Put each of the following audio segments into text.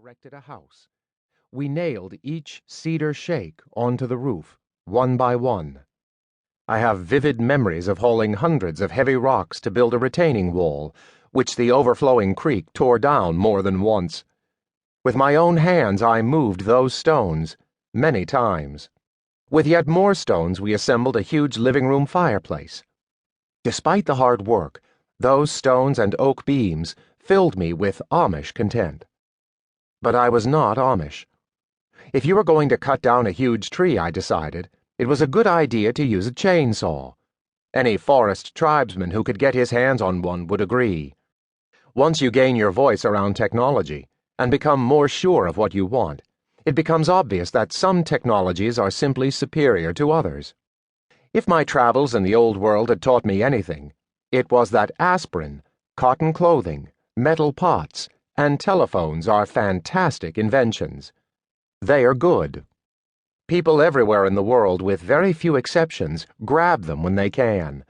erected a house. We nailed each cedar shake onto the roof, one by one. I have vivid memories of hauling hundreds of heavy rocks to build a retaining wall, which the overflowing creek tore down more than once. With my own hands I moved those stones, many times. With yet more stones we assembled a huge living room fireplace. Despite the hard work, those stones and oak beams filled me with Amish content. But I was not Amish. If you were going to cut down a huge tree, I decided, it was a good idea to use a chainsaw. Any forest tribesman who could get his hands on one would agree. Once you gain your voice around technology and become more sure of what you want, it becomes obvious that some technologies are simply superior to others. If my travels in the old world had taught me anything, it was that aspirin, cotton clothing, metal pots, and telephones are fantastic inventions. They are good. People everywhere in the world, with very few exceptions, grab them when they can.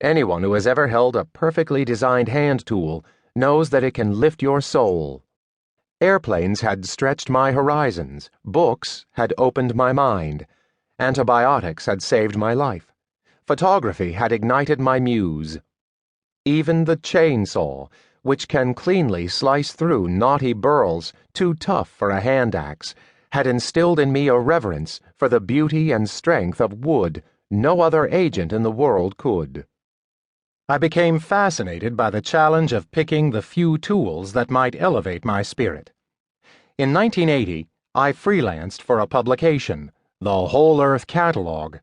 Anyone who has ever held a perfectly designed hand tool knows that it can lift your soul. Airplanes had stretched my horizons, books had opened my mind, antibiotics had saved my life, photography had ignited my muse. Even the chainsaw, which can cleanly slice through knotty burls too tough for a hand axe, had instilled in me a reverence for the beauty and strength of wood no other agent in the world could. I became fascinated by the challenge of picking the few tools that might elevate my spirit. In 1980, I freelanced for a publication, the Whole Earth Catalog,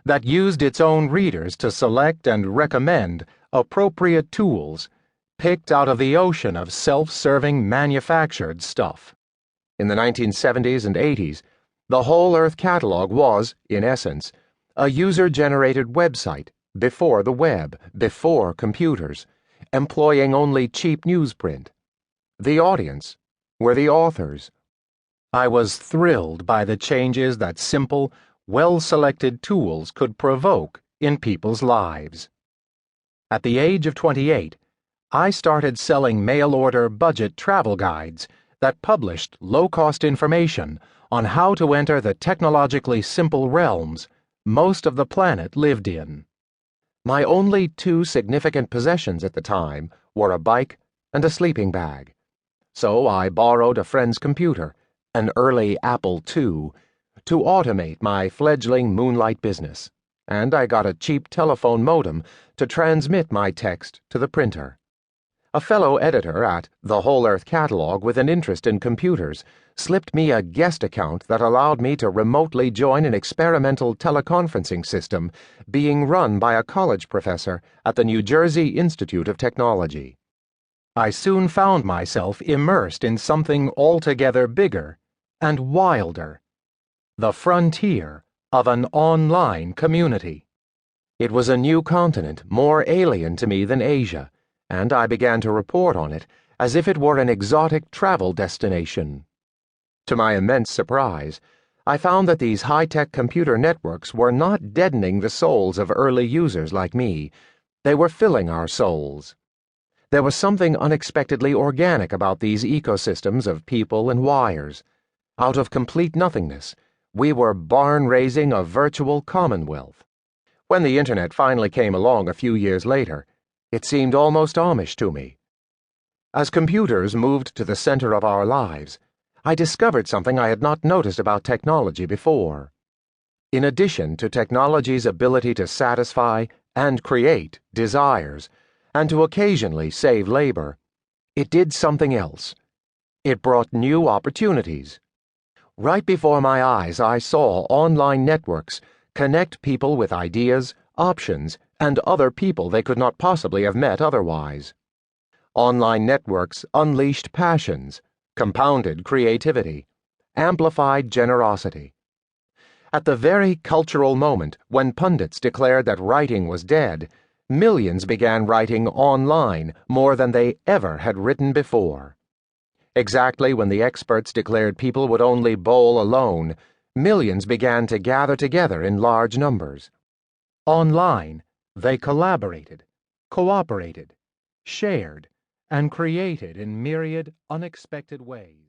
that used its own readers to select and recommend appropriate tools picked out of the ocean of self-serving manufactured stuff. In the 1970s and 80s, the Whole Earth Catalog was, in essence, a user-generated website before the web, before computers, employing only cheap newsprint. The audience were the authors. I was thrilled by the changes that simple, well-selected tools could provoke in people's lives. At the age of 28, I started selling mail-order budget travel guides that published low-cost information on how to enter the technologically simple realms most of the planet lived in. My only two significant possessions at the time were a bike and a sleeping bag, so I borrowed a friend's computer, an early Apple II, to automate my fledgling moonlight business, and I got a cheap telephone modem to transmit my text to the printer. A fellow editor at the Whole Earth Catalog with an interest in computers slipped me a guest account that allowed me to remotely join an experimental teleconferencing system being run by a college professor at the New Jersey Institute of Technology. I soon found myself immersed in something altogether bigger and wilder: the frontier of an online community. It was a new continent, more alien to me than Asia, and I began to report on it as if it were an exotic travel destination. To my immense surprise, I found that these high-tech computer networks were not deadening the souls of early users like me. They were filling our souls. There was something unexpectedly organic about these ecosystems of people and wires. Out of complete nothingness, we were barn-raising a virtual commonwealth. When the internet finally came along a few years later, it seemed almost Amish to me. As computers moved to the center of our lives, I discovered something I had not noticed about technology before. In addition to technology's ability to satisfy and create desires, and to occasionally save labor, it did something else. It brought new opportunities. Right before my eyes, I saw online networks connect people with ideas, options, and other people they could not possibly have met otherwise. Online networks unleashed passions, compounded creativity, amplified generosity. At the very cultural moment when pundits declared that writing was dead, millions began writing online more than they ever had written before. Exactly when the experts declared people would only bowl alone, millions began to gather together in large numbers. Online, they collaborated, cooperated, shared, and created in myriad unexpected ways.